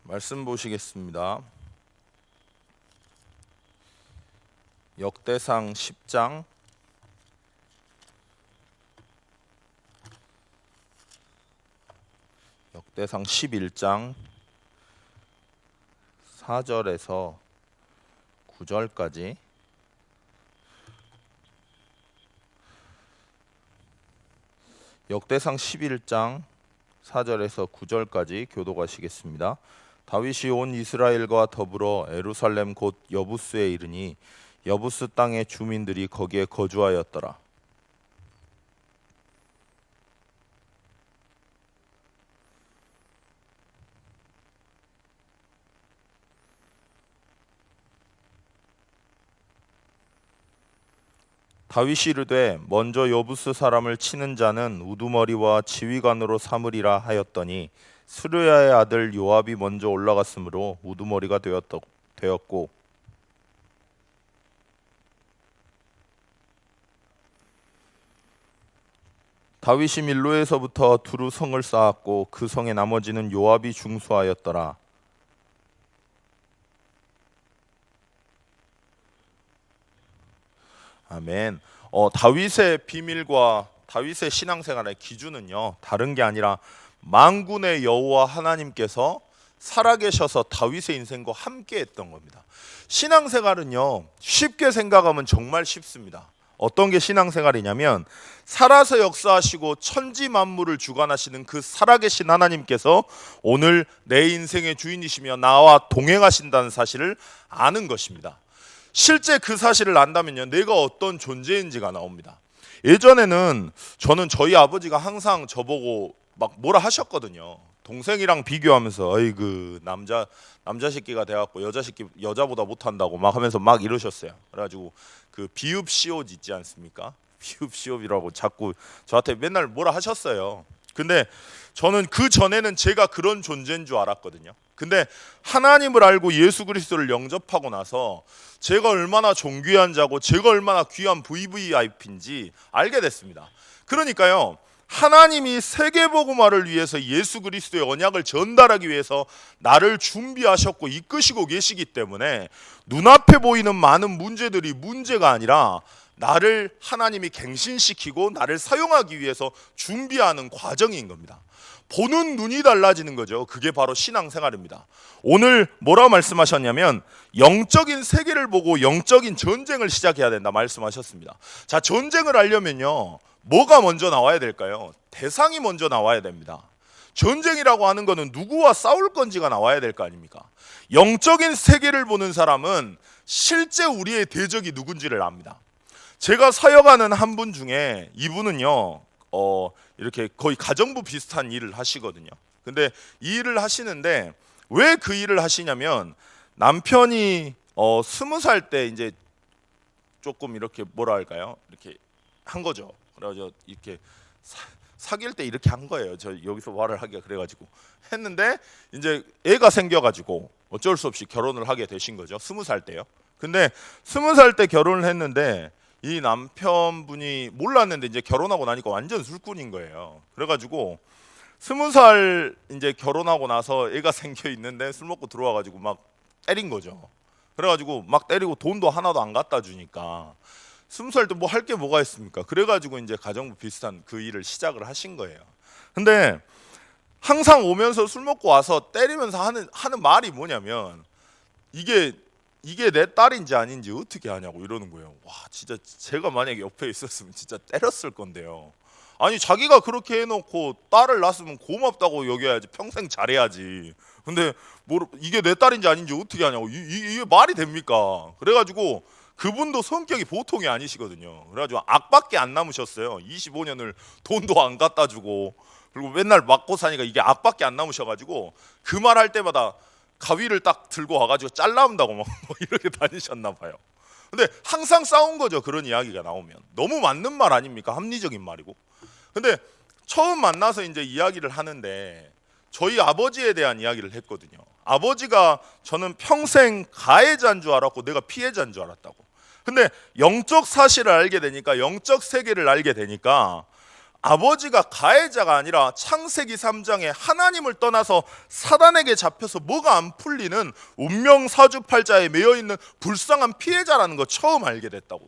말씀 보시겠습니다. 역대상 10장 역대상 11장 4절에서 9절까지 역대상 11장 4절에서 9절까지 교독하시겠습니다. 다윗이 온 이스라엘과 더불어 예루살렘 곧 여부스에 이르니 여부스 땅의 주민들이 거기에 거주하였더라. 다윗이 이르되 먼저 여부스 사람을 치는 자는 우두머리와 지휘관으로 삼으리라 하였더니 스루야의 아들 요압이 먼저 올라갔으므로 우두머리가 되었고 다윗이 밀로에서부터 두루 성을 쌓았고 그 성의 나머지는 요압이 중수하였더라. 아멘. 다윗의 비밀과 다윗의 신앙생활의 기준은요 다른 게 아니라 만군의 여호와 하나님께서 살아계셔서 다윗의 인생과 함께했던 겁니다. 신앙생활은요 쉽게 생각하면 정말 쉽습니다. 어떤 게 신앙생활이냐면 살아서 역사하시고 천지 만물을 주관하시는 그 살아계신 하나님께서 오늘 내 인생의 주인이시며 나와 동행하신다는 사실을 아는 것입니다. 실제 그 사실을 안다면요 내가 어떤 존재인지가 나옵니다. 예전에는 저는 저희 아버지가 항상 저보고 막 뭐라 하셨거든요. 동생이랑 비교하면서 어이구 남자 새끼가 돼갖고 여자보다 못한다고 막 하면서 막 이러셨어요. 그래가지고 그 비읍시옷 있지 않습니까? 비읍시옷이라고 자꾸 저한테 맨날 뭐라 하셨어요. 근데 저는 그 전에는 제가 그런 존재인 줄 알았거든요. 근데 하나님을 알고 예수 그리스도를 영접하고 나서 제가 얼마나 존귀한 자고 제가 얼마나 귀한 VVIP인지 알게 됐습니다. 그러니까요 하나님이 세계복음화를 위해서 예수 그리스도의 언약을 전달하기 위해서 나를 준비하셨고 이끄시고 계시기 때문에 눈앞에 보이는 많은 문제들이 문제가 아니라 나를 하나님이 갱신시키고 나를 사용하기 위해서 준비하는 과정인 겁니다. 보는 눈이 달라지는 거죠. 그게 바로 신앙생활입니다. 오늘 뭐라고 말씀하셨냐면 영적인 세계를 보고 영적인 전쟁을 시작해야 된다 말씀하셨습니다. 자, 전쟁을 하려면요 뭐가 먼저 나와야 될까요? 대상이 먼저 나와야 됩니다. 전쟁이라고 하는 거는 누구와 싸울 건지가 나와야 될 거 아닙니까? 영적인 세계를 보는 사람은 실제 우리의 대적이 누군지를 압니다. 제가 사역하는 한 분 중에 이분은요 이렇게 거의 가정부 비슷한 일을 하시거든요. 근데 이 일을 하시는데 왜 그 일을 하시냐면 남편이 20살 때 이제 조금 이렇게 뭐라 할까요? 이렇게 한 거죠. 그래가지고 이렇게 사귈 때 이렇게 한 거예요. 저 여기서 말을 하기가 그래가지고 했는데 이제 애가 생겨가지고 어쩔 수 없이 결혼을 하게 되신 거죠. 20살 때요. 근데 20살 때 결혼을 했는데 이 남편분이 몰랐는데 이제 결혼하고 나니까 완전 술꾼인 거예요. 그래가지고 20살 이제 결혼하고 나서 애가 생겨 있는데 술 먹고 들어와가지고 막 때린 거죠. 그래가지고 막 때리고 돈도 하나도 안 갖다 주니까 20살 때 뭐 할 게 뭐가 있습니까? 그래가지고 이제 가정부 비슷한 그 일을 시작을 하신 거예요. 근데 항상 오면서 술 먹고 와서 때리면서 하는 말이 뭐냐면 이게 내 딸인지 아닌지 어떻게 아냐고 이러는 거예요. 와 진짜 제가 만약에 옆에 있었으면 진짜 때렸을 건데요. 아니 자기가 그렇게 해놓고 딸을 낳았으면 고맙다고 여겨야지 평생 잘해야지. 근데 이게 내 딸인지 아닌지 어떻게 아냐고 이게 말이 됩니까? 그래가지고 그분도 성격이 보통이 아니시거든요. 그래가지고 악밖에 안 남으셨어요. 25년을 돈도 안 갖다 주고 그리고 맨날 맞고 사니까 이게 악밖에 안 남으셔가지고 그 말 할 때마다 가위를 딱 들고 와가지고 잘라온다고 막 이렇게 다니셨나 봐요. 근데 항상 싸운 거죠. 그런 이야기가 나오면 너무 맞는 말 아닙니까? 합리적인 말이고. 근데 처음 만나서 이제 이야기를 하는데 저희 아버지에 대한 이야기를 했거든요. 아버지가 저는 평생 가해자인 줄 알았고 내가 피해자인 줄 알았다고. 근데 영적 사실을 알게 되니까 영적 세계를 알게 되니까 아버지가 가해자가 아니라 창세기 3장에 하나님을 떠나서 사단에게 잡혀서 뭐가 안 풀리는 운명 사주팔자에 매여있는 불쌍한 피해자라는 거 처음 알게 됐다고.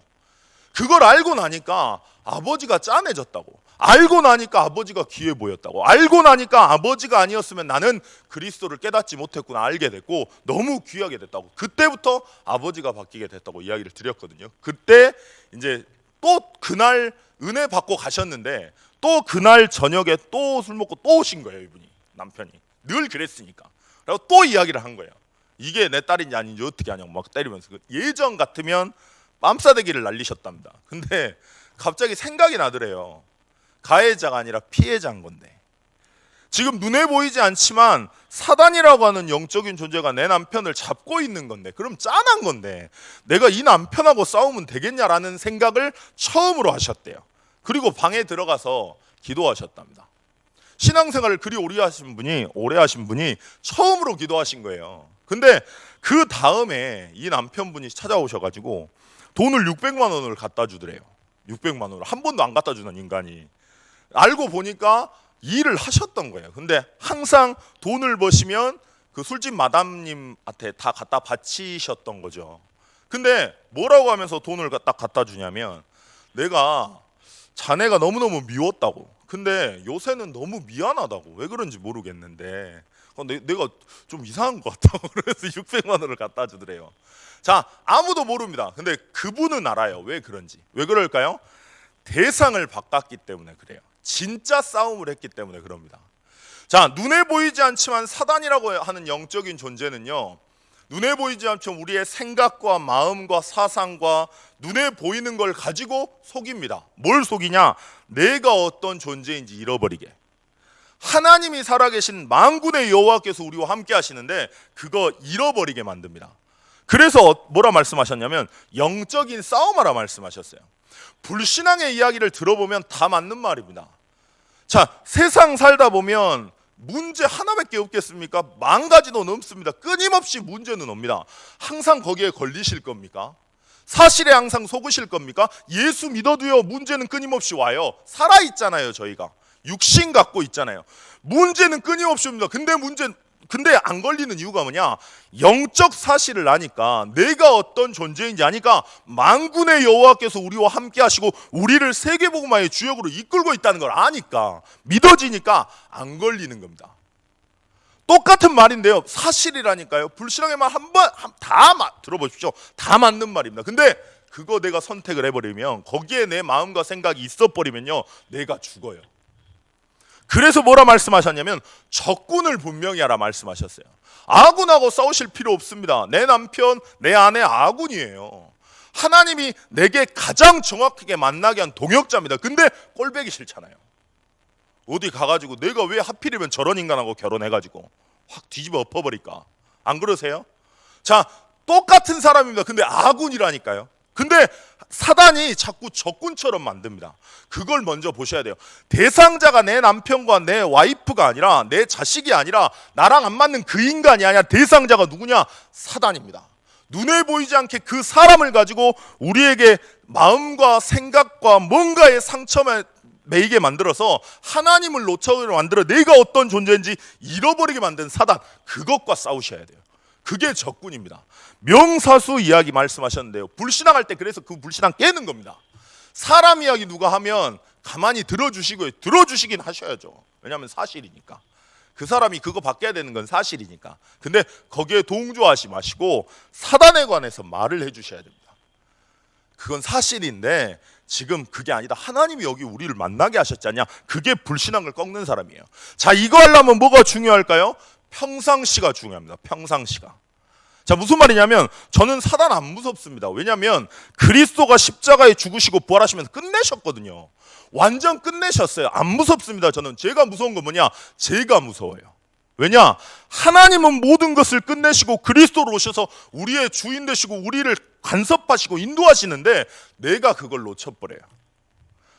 그걸 알고 나니까 아버지가 짠해졌다고. 알고 나니까 아버지가 귀해 보였다고. 알고 나니까 아버지가 아니었으면 나는 그리스도를 깨닫지 못했구나 알게 됐고 너무 귀하게 됐다고. 그때부터 아버지가 바뀌게 됐다고 이야기를 드렸거든요. 그때 이제 또 그날 은혜 받고 가셨는데 또 그날 저녁에 또 술 먹고 또 오신 거예요. 이분이, 남편이 늘 그랬으니까. 그리고 또 이야기를 한 거예요. 이게 내 딸인지 아닌지 어떻게 하냐고 막 때리면서. 예전 같으면 뺨싸대기를 날리셨답니다. 근데 갑자기 생각이 나더래요. 가해자가 아니라 피해자인 건데, 지금 눈에 보이지 않지만 사단이라고 하는 영적인 존재가 내 남편을 잡고 있는 건데, 그럼 짠한 건데 내가 이 남편하고 싸우면 되겠냐라는 생각을 처음으로 하셨대요. 그리고 방에 들어가서 기도하셨답니다. 신앙생활을 그리 오래 하신 분이 처음으로 기도하신 거예요. 근데 그 다음에 이 남편분이 찾아오셔가지고 돈을 600만 원을 갖다 주더래요. 600만 원을 한 번도 안 갖다 주는 인간이. 알고 보니까 일을 하셨던 거예요. 근데 항상 돈을 버시면 그 술집 마담님한테 다 갖다 바치셨던 거죠. 근데 뭐라고 하면서 돈을 딱 갖다 주냐면, 내가 자네가 너무너무 미웠다고. 근데 요새는 너무 미안하다고. 왜 그런지 모르겠는데 내가 좀 이상한 것 같다고. 그래서 600만 원을 갖다 주더래요. 자, 아무도 모릅니다. 근데 그분은 알아요. 왜 그런지. 왜 그럴까요? 대상을 바꿨기 때문에 그래요. 진짜 싸움을 했기 때문에 그럽니다. 자, 눈에 보이지 않지만 사단이라고 하는 영적인 존재는요, 눈에 보이지 않지만 우리의 생각과 마음과 사상과 눈에 보이는 걸 가지고 속입니다. 뭘 속이냐? 내가 어떤 존재인지 잃어버리게. 하나님이 살아계신 만군의 여호와께서 우리와 함께 하시는데 그거 잃어버리게 만듭니다. 그래서 뭐라 말씀하셨냐면 영적인 싸움하라 말씀하셨어요. 불신앙의 이야기를 들어보면 다 맞는 말입니다. 자, 세상 살다 보면 문제 하나밖에 없겠습니까? 10,000가지도 넘습니다. 끊임없이 문제는 옵니다. 항상 거기에 걸리실 겁니까? 사실에 항상 속으실 겁니까? 예수 믿어도요, 문제는 끊임없이 와요. 살아있잖아요. 저희가 육신 갖고 있잖아요. 문제는 끊임없이 옵니다. 근데 안 걸리는 이유가 뭐냐? 영적 사실을 아니까, 내가 어떤 존재인지 아니까 만군의 여호와께서 우리와 함께 하시고 우리를 세계복음화의 주역으로 이끌고 있다는 걸 아니까, 믿어지니까 안 걸리는 겁니다. 똑같은 말인데요, 사실이라니까요. 불신앙의 말 다 들어보십시오. 다 맞는 말입니다. 근데 그거 내가 선택을 해버리면, 거기에 내 마음과 생각이 있어버리면요, 내가 죽어요. 그래서 뭐라 말씀하셨냐면 적군을 분명히 하라 말씀하셨어요. 아군하고 싸우실 필요 없습니다. 내 남편, 내 아내 아군이에요. 하나님이 내게 가장 정확하게 만나게 한 동역자입니다. 근데 꼴배기 싫잖아요. 어디 가가지고 내가 왜 하필이면 저런 인간하고 결혼해가지고 확 뒤집어 엎어버릴까? 안 그러세요? 자, 똑같은 사람입니다. 근데 아군이라니까요. 근데 사단이 자꾸 적군처럼 만듭니다. 그걸 먼저 보셔야 돼요. 대상자가 내 남편과 내 와이프가 아니라, 내 자식이 아니라, 나랑 안 맞는 그 인간이 아니라, 대상자가 누구냐? 사단입니다. 눈에 보이지 않게 그 사람을 가지고 우리에게 마음과 생각과 뭔가의 상처만 매이게 만들어서 하나님을 놓쳐버리게 만들어 내가 어떤 존재인지 잃어버리게 만든 사단, 그것과 싸우셔야 돼요. 그게 적군입니다. 명사수 이야기 말씀하셨는데요, 불신앙할 때 그래서 그 불신앙 깨는 겁니다. 사람 이야기 누가 하면 가만히 들어주시고요. 들어주시긴 하셔야죠. 왜냐하면 사실이니까. 그 사람이 그거 바뀌어야 되는 건 사실이니까. 근데 거기에 동조하지 마시고 사단에 관해서 말을 해주셔야 됩니다. 그건 사실인데 지금 그게 아니다. 하나님이 여기 우리를 만나게 하셨지 않냐? 그게 불신앙을 꺾는 사람이에요. 자, 이거 하려면 뭐가 중요할까요? 평상시가 중요합니다. 평상시가. 자, 무슨 말이냐면 저는 사단 안 무섭습니다. 왜냐하면 그리스도가 십자가에 죽으시고 부활하시면서 끝내셨거든요. 완전 끝내셨어요. 안 무섭습니다. 저는. 제가 무서운 건 뭐냐? 제가 무서워요. 왜냐? 하나님은 모든 것을 끝내시고 그리스도로 오셔서 우리의 주인 되시고 우리를 간섭하시고 인도하시는데 내가 그걸 놓쳐버려요.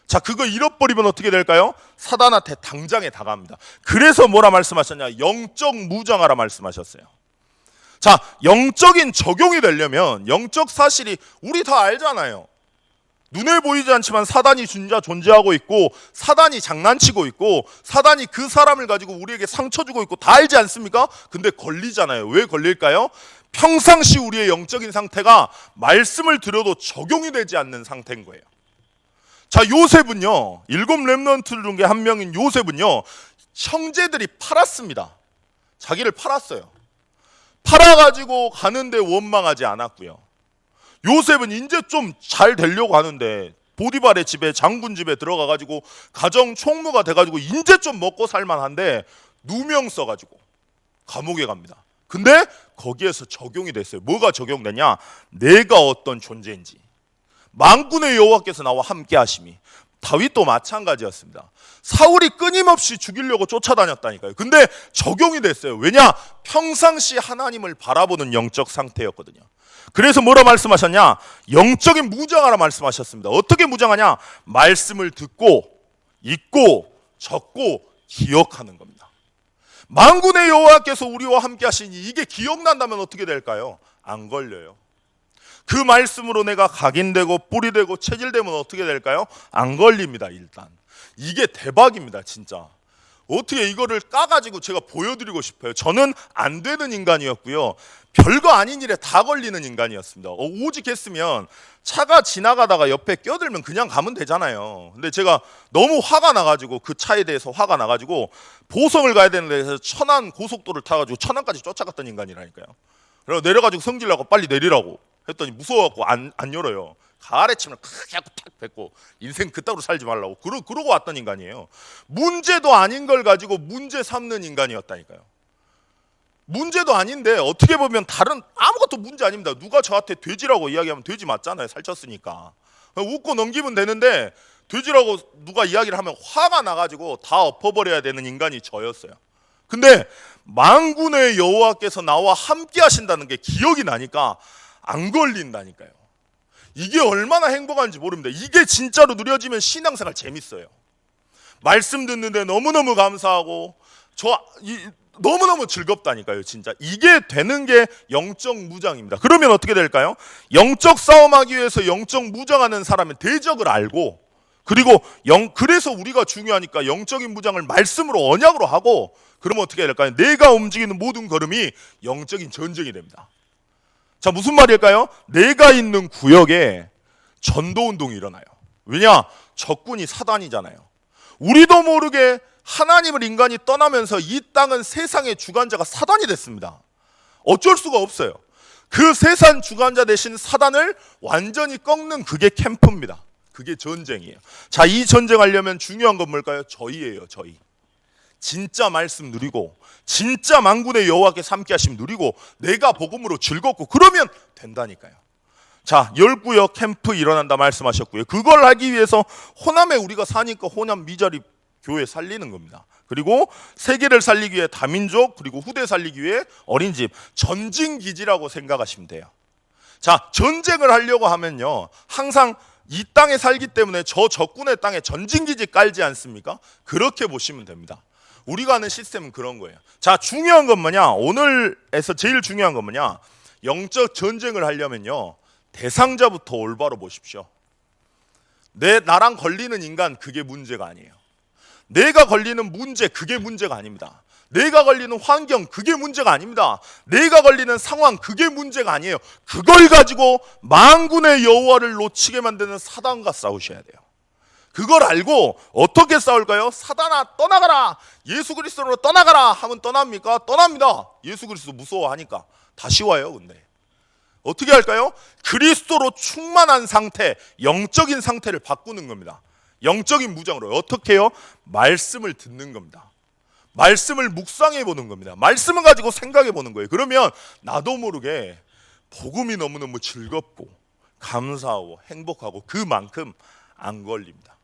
자, 그거 잃어버리면 어떻게 될까요? 사단한테 당장에 다가갑니다. 그래서 뭐라 말씀하셨냐? 영적 무장하라 말씀하셨어요. 자, 영적인 적용이 되려면 영적 사실이 우리 다 알잖아요. 눈에 보이지 않지만 사단이 진짜 존재하고 있고 사단이 장난치고 있고 사단이 그 사람을 가지고 우리에게 상처 주고 있고 다 알지 않습니까? 근데 걸리잖아요. 왜 걸릴까요? 평상시 우리의 영적인 상태가 말씀을 들어도 적용이 되지 않는 상태인 거예요. 자, 요셉은요, 7 렘넌트 중에 한 명인 요셉은요, 형제들이 팔았습니다. 자기를 팔았어요. 팔아가지고 가는데 원망하지 않았고요. 요셉은 이제 좀 잘 되려고 하는데 보디발의 집에, 장군 집에 들어가가지고 가정 총무가 돼가지고 이제 좀 먹고 살만한데 누명 써가지고 감옥에 갑니다. 근데 거기에서 적용이 됐어요. 뭐가 적용되냐? 내가 어떤 존재인지. 만군의 여호와께서 나와 함께 하심이. 다윗도 마찬가지였습니다. 사울이 끊임없이 죽이려고 쫓아다녔다니까요. 근데 적용이 됐어요. 왜냐? 평상시 하나님을 바라보는 영적 상태였거든요. 그래서 뭐라 말씀하셨냐? 영적인 무장하라 말씀하셨습니다. 어떻게 무장하냐? 말씀을 듣고 읽고 적고 기억하는 겁니다. 만군의 여호와께서 우리와 함께 하시니 이게 기억난다면 어떻게 될까요? 안 걸려요. 그 말씀으로 내가 각인되고 뿌리되고 체질되면 어떻게 될까요? 안 걸립니다. 일단 이게 대박입니다. 진짜 어떻게 이거를 까가지고 제가 보여드리고 싶어요. 저는 안 되는 인간이었고요, 별거 아닌 일에 다 걸리는 인간이었습니다. 오직 했으면 차가 지나가다가 옆에 껴들면 그냥 가면 되잖아요. 근데 제가 너무 화가 나가지고 그 차에 대해서 화가 나가지고 보성을 가야 되는데 그래서 천안 고속도로를 타가지고 천안까지 쫓아갔던 인간이라니까요. 그래서 내려가지고 성질나고 빨리 내리라고 했더니 무서워갖고 안 열어요. 가래침을 크게 하고 탁 뱉고 인생 그따구로 살지 말라고 그러고 왔던 인간이에요. 문제도 아닌 걸 가지고 문제 삼는 인간이었다니까요. 문제도 아닌데 어떻게 보면 다른 아무것도 문제 아닙니다. 누가 저한테 돼지라고 이야기하면 돼지 맞잖아요. 살쪘으니까. 웃고 넘기면 되는데 돼지라고 누가 이야기를 하면 화가 나가지고 다 엎어버려야 되는 인간이 저였어요. 근데 만군의 여호와께서 나와 함께 하신다는 게 기억이 나니까 안 걸린다니까요. 이게 얼마나 행복한지 모릅니다. 이게 진짜로 누려지면 신앙생활 재밌어요. 말씀 듣는데 너무너무 감사하고 너무너무 즐겁다니까요. 진짜 이게 되는 게 영적 무장입니다. 그러면 어떻게 될까요? 영적 싸움하기 위해서 영적 무장하는 사람은 대적을 알고, 그리고 그래서 우리가 중요하니까 영적인 무장을 말씀으로 언약으로 하고, 그러면 어떻게 될까요? 내가 움직이는 모든 걸음이 영적인 전쟁이 됩니다. 자, 무슨 말일까요? 내가 있는 구역에 전도운동이 일어나요. 왜냐? 적군이 사단이잖아요. 우리도 모르게 하나님을 인간이 떠나면서 이 땅은 세상의 주관자가 사단이 됐습니다. 어쩔 수가 없어요. 그 세상 주관자 대신 사단을 완전히 꺾는 그게 캠프입니다. 그게 전쟁이에요. 자, 이 전쟁하려면 중요한 건 뭘까요? 저희예요. 저희. 진짜 말씀 누리고 진짜 만군의 여호와께서 함께 하시면 누리고 내가 복음으로 즐겁고 그러면 된다니까요. 자, 열구역 캠프 일어난다 말씀하셨고요. 그걸 하기 위해서 호남에 우리가 사니까 호남 미자립 교회 살리는 겁니다. 그리고 세계를 살리기 위해 다민족, 그리고 후대 살리기 위해 어린이집, 전진기지라고 생각하시면 돼요. 자, 전쟁을 하려고 하면요, 항상 이 땅에 살기 때문에 저 적군의 땅에 전진기지 깔지 않습니까? 그렇게 보시면 됩니다. 우리가 하는 시스템은 그런 거예요. 자, 중요한 건 뭐냐? 오늘에서 제일 중요한 건 뭐냐? 영적 전쟁을 하려면요, 대상자부터 올바로 보십시오. 나랑 걸리는 인간, 그게 문제가 아니에요. 내가 걸리는 문제, 그게 문제가 아닙니다. 내가 걸리는 환경, 그게 문제가 아닙니다. 내가 걸리는 상황, 그게 문제가 아니에요. 그걸 가지고 만군의 여호와를 놓치게 만드는 사단과 싸우셔야 돼요. 그걸 알고 어떻게 싸울까요? 사단아 떠나가라, 예수 그리스도로 떠나가라 하면 떠납니까? 떠납니다. 예수 그리스도 무서워하니까. 다시 와요. 근데 어떻게 할까요? 그리스도로 충만한 상태, 영적인 상태를 바꾸는 겁니다. 영적인 무장으로. 어떻게 해요? 말씀을 듣는 겁니다. 말씀을 묵상해 보는 겁니다. 말씀을 가지고 생각해 보는 거예요. 그러면 나도 모르게 복음이 너무너무 즐겁고 감사하고 행복하고 그만큼 안 걸립니다.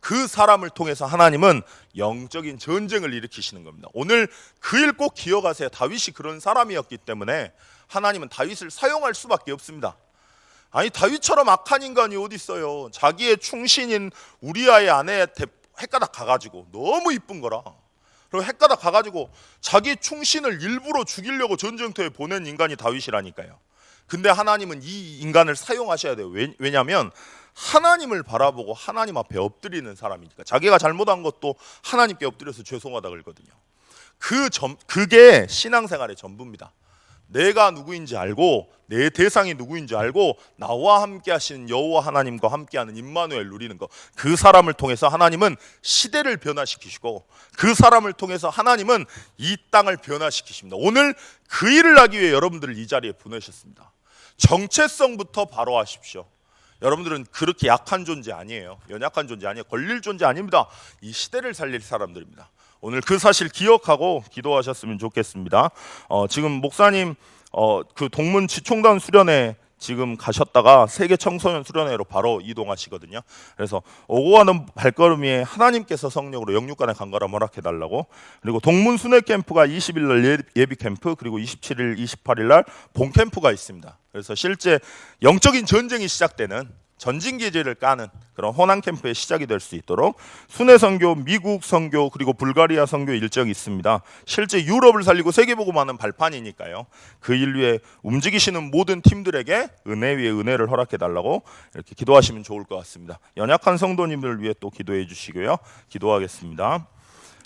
그 사람을 통해서 하나님은 영적인 전쟁을 일으키시는 겁니다. 오늘 그 일 꼭 기억하세요. 다윗이 그런 사람이었기 때문에 하나님은 다윗을 사용할 수밖에 없습니다. 아니, 다윗처럼 악한 인간이 어디 있어요. 자기의 충신인 우리아의 아내 헷가닥 가가지고, 너무 이쁜 거라, 그리고 헷가닥 가가지고 자기 충신을 일부러 죽이려고 전쟁터에 보낸 인간이 다윗이라니까요. 근데 하나님은 이 인간을 사용하셔야 돼요. 왜냐하면 하나님을 바라보고 하나님 앞에 엎드리는 사람이니까 자기가 잘못한 것도 하나님께 엎드려서 죄송하다 그러거든요. 그게 신앙생활의 전부입니다. 내가 누구인지 알고 내 대상이 누구인지 알고 나와 함께 하시는 여호와 하나님과 함께하는 임마누엘 누리는 것. 그 사람을 통해서 하나님은 시대를 변화시키시고 그 사람을 통해서 하나님은 이 땅을 변화시키십니다. 오늘 그 일을 하기 위해 여러분들을 이 자리에 보내셨습니다. 정체성부터 바로 하십시오. 여러분들은 그렇게 약한 존재 아니에요. 연약한 존재 아니에요. 걸릴 존재 아닙니다. 이 시대를 살릴 사람들입니다. 오늘 그 사실 기억하고 기도하셨으면 좋겠습니다. 지금 목사님 그 동문 지총단 수련회 지금 가셨다가 세계 청소년 수련회로 바로 이동하시거든요. 그래서 오고 가는 발걸음 위에 하나님께서 성령으로 영육간의 간과를 허락해 달라고. 그리고 동문 순회 캠프가 20일 날 예비 캠프, 그리고 27일, 28일 날 본 캠프가 있습니다. 그래서 실제 영적인 전쟁이 시작되는 전진 기제를 까는 그런 호남 캠프의 시작이 될 수 있도록 순회 선교, 미국 선교, 그리고 불가리아 선교 일정이 있습니다. 실제 유럽을 살리고 세계 복음하는 발판이니까요. 그 일 위에 움직이시는 모든 팀들에게 은혜 위에 은혜를 허락해 달라고 이렇게 기도하시면 좋을 것 같습니다. 연약한 성도님들 위해 또 기도해 주시고요. 기도하겠습니다.